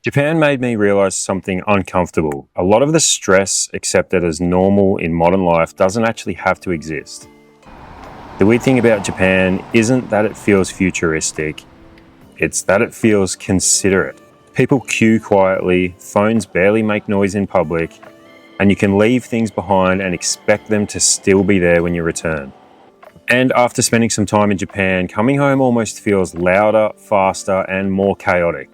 Japan made me realize something uncomfortable. A lot of the stress accepted as normal in modern life doesn't actually have to exist. The weird thing about Japan isn't that it feels futuristic, it's that it feels considerate. People queue quietly, phones barely make noise in public, and you can leave things behind and expect them to still be there when you return. And after spending some time in Japan, coming home almost feels louder, faster, and more chaotic.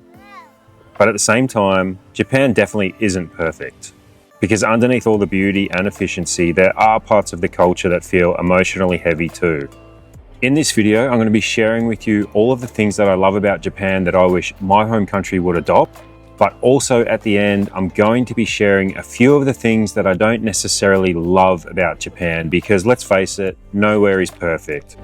But at the same time, Japan definitely isn't perfect. Because underneath all the beauty and efficiency, there are parts of the culture that feel emotionally heavy too. In this video, I'm going to be sharing with you all of the things that I love about Japan that I wish my home country would adopt. But also at the end, I'm going to be sharing a few of the things that I don't necessarily love about Japan, because let's face it, nowhere is perfect.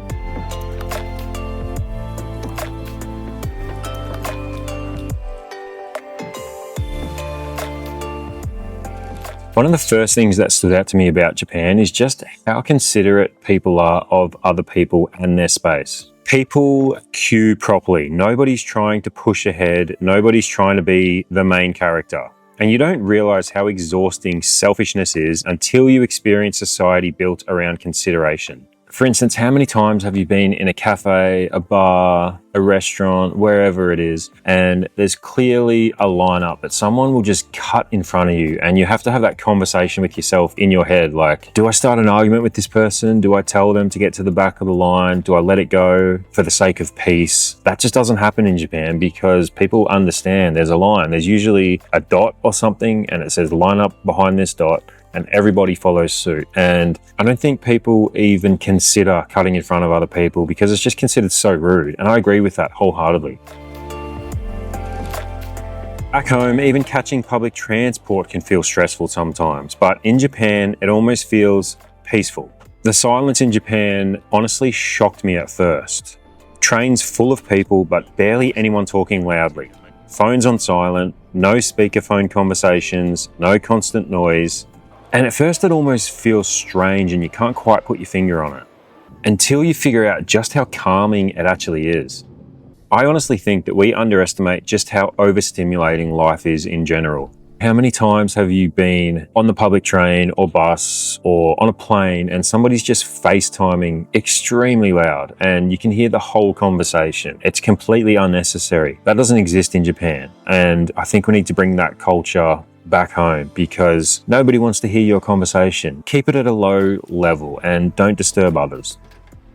One of the first things that stood out to me about Japan is just how considerate people are of other people and their space. People queue properly. Nobody's trying to push ahead. Nobody's trying to be the main character. And you don't realize how exhausting selfishness is until you experience society built around consideration. For instance, how many times have you been in a cafe, a bar, a restaurant, wherever it is, and there's clearly a lineup, but someone will just cut in front of you and you have to have that conversation with yourself in your head, like, do I start an argument with this person? Do I tell them to get to the back of the line? Do I let it go for the sake of peace? That just doesn't happen in Japan because people understand there's a line. There's usually a dot or something and it says line up behind this dot, and everybody follows suit. And I don't think people even consider cutting in front of other people because it's just considered so rude. And I agree with that wholeheartedly. Back home, even catching public transport can feel stressful sometimes, but in Japan, it almost feels peaceful. The silence in Japan honestly shocked me at first. Trains full of people, but barely anyone talking loudly. Phones on silent, no speakerphone conversations, no constant noise. And at first it almost feels strange and you can't quite put your finger on it until you figure out just how calming it actually is. I honestly think that we underestimate just how overstimulating life is in general. How many times have you been on the public train or bus or on a plane and somebody's just FaceTiming extremely loud and you can hear the whole conversation? It's completely unnecessary. That doesn't exist in Japan. And I think we need to bring that culture back home because nobody wants to hear your conversation. Keep it at a low level and don't disturb others.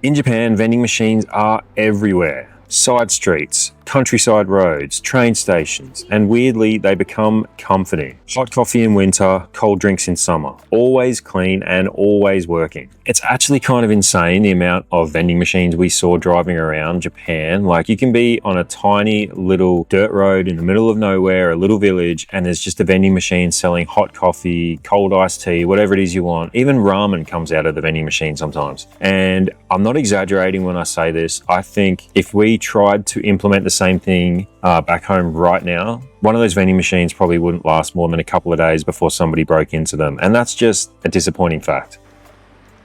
In Japan, vending machines are everywhere. Side streets, countryside roads, train stations, and weirdly, they become comforting. Hot coffee in winter, cold drinks in summer. Always clean and always working. It's actually kind of insane the amount of vending machines we saw driving around Japan. Like, you can be on a tiny little dirt road in the middle of nowhere, a little village, and there's just a vending machine selling hot coffee, cold iced tea, whatever it is you want. Even ramen comes out of the vending machine sometimes. And I'm not exaggerating when I say this. I think if we tried to implement the same thing back home right now, one of those vending machines probably wouldn't last more than a couple of days before somebody broke into them. And that's just a disappointing fact.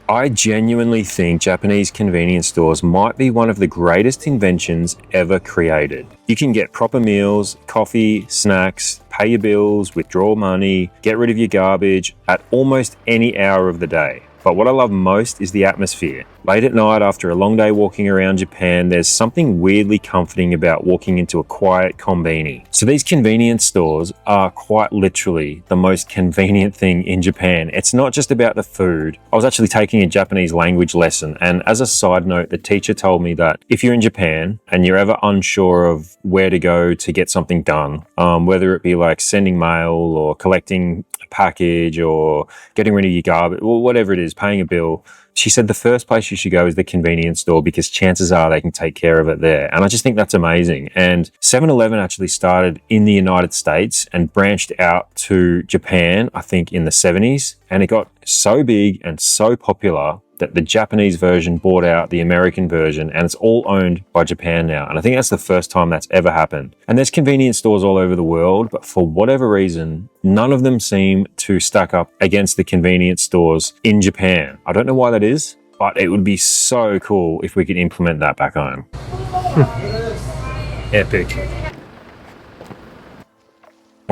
I genuinely think Japanese convenience stores might be one of the greatest inventions ever created. You can get proper meals, coffee, snacks, pay your bills, withdraw money, get rid of your garbage at almost any hour of the day. But what I love most is the atmosphere. Late at night, after a long day walking around Japan, there's something weirdly comforting about walking into a quiet konbini. So these convenience stores are quite literally the most convenient thing in Japan. It's not just about the food. I was actually taking a Japanese language lesson, and as a side note, the teacher told me that if you're in Japan and you're ever unsure of where to go to get something done, whether it be like sending mail or collecting a package or getting rid of your garbage or whatever it is, paying a bill, she said the first place you should go is the convenience store because chances are they can take care of it there. And I just think that's amazing. And 7-Eleven actually started in the United States and branched out to Japan, I think in the 70s. And it got so big and so popular that the Japanese version bought out the American version, and it's all owned by Japan now. And I think that's the first time that's ever happened. And there's convenience stores all over the world, but for whatever reason, none of them seem to stack up against the convenience stores in Japan. I don't know why that is, but it would be so cool if we could implement that back home. Epic.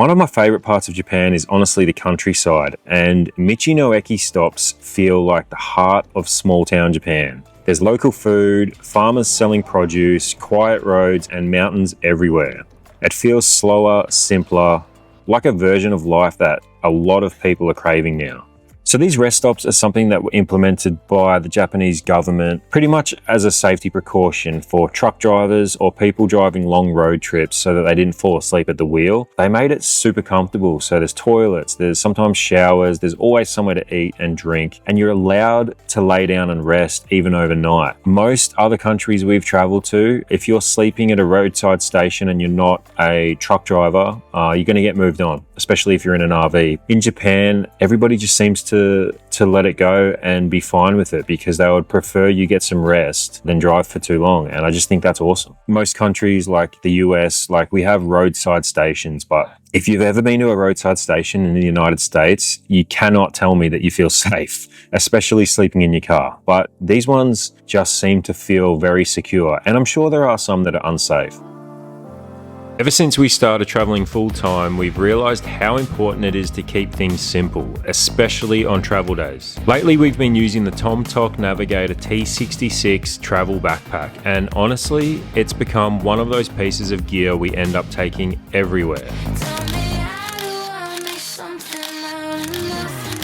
One of my favorite parts of Japan is honestly the countryside, and Michi no Eki stops feel like the heart of small town Japan. There's local food, farmers selling produce, quiet roads, and mountains everywhere. It feels slower, simpler, like a version of life that a lot of people are craving now. So these rest stops are something that were implemented by the Japanese government pretty much as a safety precaution for truck drivers or people driving long road trips so that they didn't fall asleep at the wheel. They made it super comfortable. So there's toilets, there's sometimes showers, there's always somewhere to eat and drink, and you're allowed to lay down and rest even overnight. Most other countries we've traveled to, if you're sleeping at a roadside station and you're not a truck driver, you're going to get moved on, especially if you're in an RV. In Japan, everybody just seems to let it go and be fine with it because they would prefer you get some rest than drive for too long. And I just think that's awesome. Most countries like the US, like we have roadside stations, but if you've ever been to a roadside station in the United States, you cannot tell me that you feel safe, especially sleeping in your car. But these ones just seem to feel very secure. And I'm sure there are some that are unsafe. Ever since we started traveling full-time, we've realized how important it is to keep things simple, especially on travel days. Lately, we've been using the TomTok Navigator-T66 travel backpack, and honestly, it's become one of those pieces of gear we end up taking everywhere.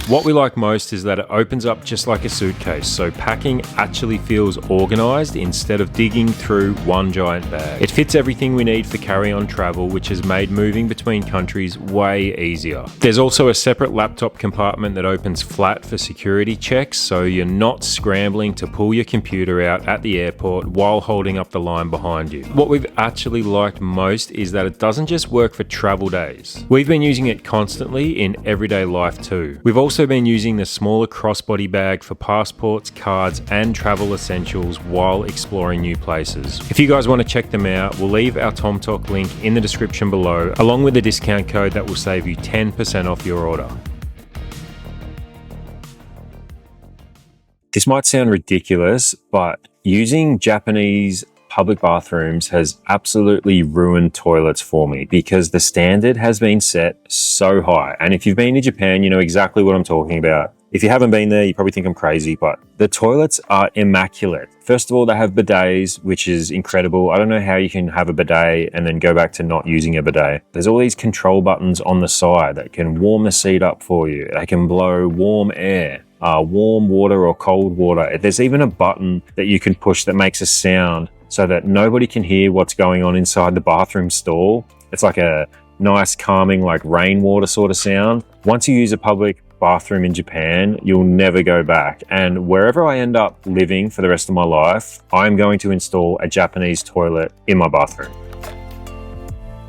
What we like most is that it opens up just like a suitcase, so packing actually feels organized instead of digging through one giant bag. It fits everything we need for carry-on travel, which has made moving between countries way easier. There's also a separate laptop compartment that opens flat for security checks, so you're not scrambling to pull your computer out at the airport while holding up the line behind you. What we've actually liked most is that it doesn't just work for travel days. We've been using it constantly in everyday life too. We've also been using the smaller crossbody bag for passports, cards, and travel essentials while exploring new places. If you guys want to check them out, we'll leave our TomTok link in the description below, along with a discount code that will save you 10% off your order. This might sound ridiculous, but using Japanese public bathrooms has absolutely ruined toilets for me because the standard has been set so high. And if you've been to Japan, you know exactly what I'm talking about. If you haven't been there, you probably think I'm crazy, but the toilets are immaculate. First of all, they have bidets, which is incredible. I don't know how you can have a bidet and then go back to not using a bidet. There's all these control buttons on the side that can warm the seat up for you. They can blow warm air, warm water or cold water. There's even a button that you can push that makes a sound so that nobody can hear what's going on inside the bathroom stall. It's like a nice calming, like rainwater sort of sound. Once you use a public bathroom in Japan, you'll never go back. And wherever I end up living for the rest of my life, I'm going to install a Japanese toilet in my bathroom.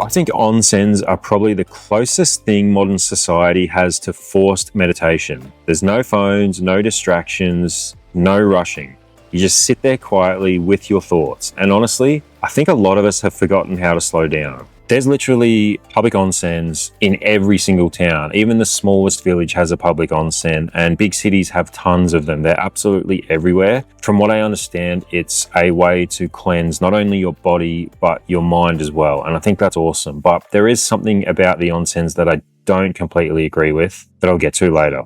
I think onsens are probably the closest thing modern society has to forced meditation. There's no phones, no distractions, no rushing. You just sit there quietly with your thoughts. And honestly, I think a lot of us have forgotten how to slow down. There's literally public onsens in every single town. Even the smallest village has a public onsen, and big cities have tons of them. They're absolutely everywhere. From what I understand, it's a way to cleanse not only your body, but your mind as well. And I think that's awesome. But there is something about the onsens that I don't completely agree with that I'll get to later.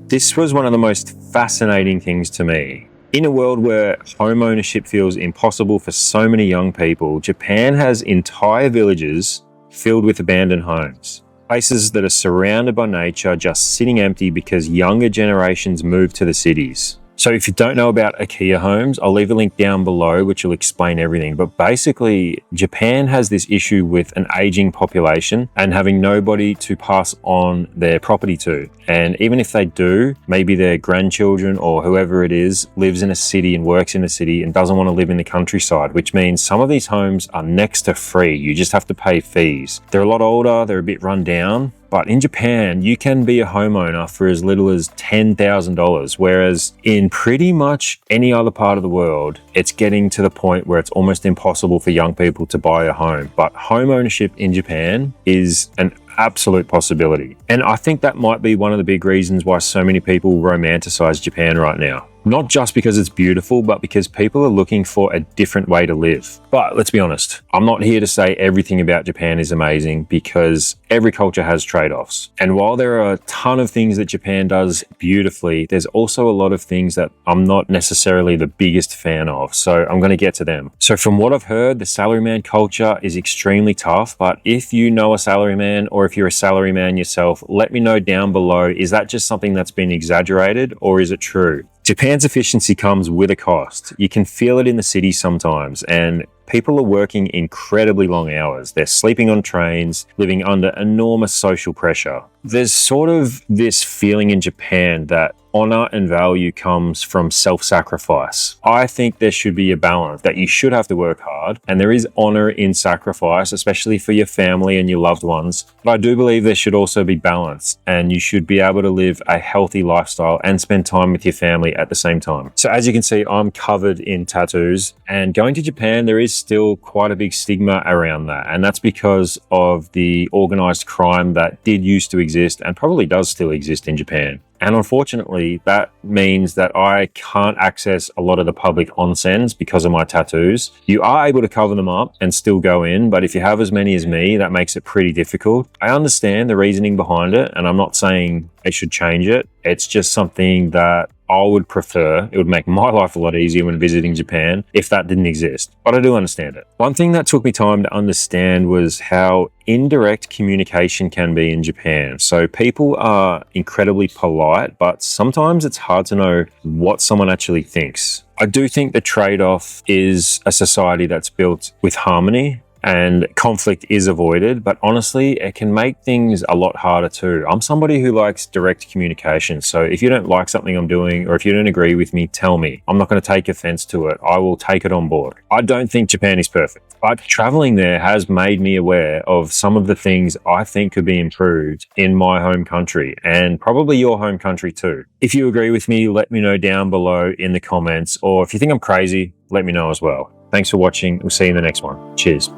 This was one of the most fascinating things to me. In a world where home ownership feels impossible for so many young people, Japan has entire villages filled with abandoned homes. Places that are surrounded by nature just sitting empty because younger generations move to the cities. So if you don't know about Akiya homes, I'll leave a link down below which will explain everything. But basically, Japan has this issue with an aging population and having nobody to pass on their property to. And even if they do, maybe their grandchildren or whoever it is lives in a city and works in a city and doesn't want to live in the countryside, which means some of these homes are next to free. You just have to pay fees. They're a lot older, they're a bit run down. But in Japan, you can be a homeowner for as little as $10,000, whereas in pretty much any other part of the world, it's getting to the point where it's almost impossible for young people to buy a home. But home ownership in Japan is an absolute possibility. And I think that might be one of the big reasons why so many people romanticize Japan right now. Not just because it's beautiful, but because people are looking for a different way to live. But let's be honest, I'm not here to say everything about Japan is amazing, because every culture has trade-offs. And while there are a ton of things that Japan does beautifully, there's also a lot of things that I'm not necessarily the biggest fan of. So I'm going to get to them. So from what I've heard, the salaryman culture is extremely tough. But if you know a salaryman, or if you're a salaryman yourself, let me know down below. Is that just something that's been exaggerated, or is it true? Japan's efficiency comes with a cost. You can feel it in the city sometimes, and people are working incredibly long hours. They're sleeping on trains, living under enormous social pressure. There's sort of this feeling in Japan that honor and value comes from self-sacrifice. I think there should be a balance, that you should have to work hard, and there is honor in sacrifice, especially for your family and your loved ones. But I do believe there should also be balance, and you should be able to live a healthy lifestyle and spend time with your family at the same time. So as you can see, I'm covered in tattoos, and going to Japan, there is still quite a big stigma around that. And that's because of the organized crime that did used to exist and probably does still exist in Japan. And unfortunately, that means that I can't access a lot of the public onsens because of my tattoos. You are able to cover them up and still go in, but if you have as many as me, that makes it pretty difficult. I understand the reasoning behind it, and I'm not saying they should change it. It's just something that I would prefer. It would make my life a lot easier when visiting Japan if that didn't exist, but I do understand it. One thing that took me time to understand was how indirect communication can be in Japan. So people are incredibly polite, but sometimes it's hard to know what someone actually thinks. I do think the trade-off is a society that's built with harmony, and conflict is avoided, but honestly, it can make things a lot harder too. I'm somebody who likes direct communication, so if you don't like something I'm doing, or if you don't agree with me, tell me. I'm not going to take offense to it. I will take it on board. I don't think Japan is perfect, but traveling there has made me aware of some of the things I think could be improved in my home country, and probably your home country too. If you agree with me, let me know down below in the comments, or if you think I'm crazy, let me know as well. Thanks for watching. We'll see you in the next one. Cheers.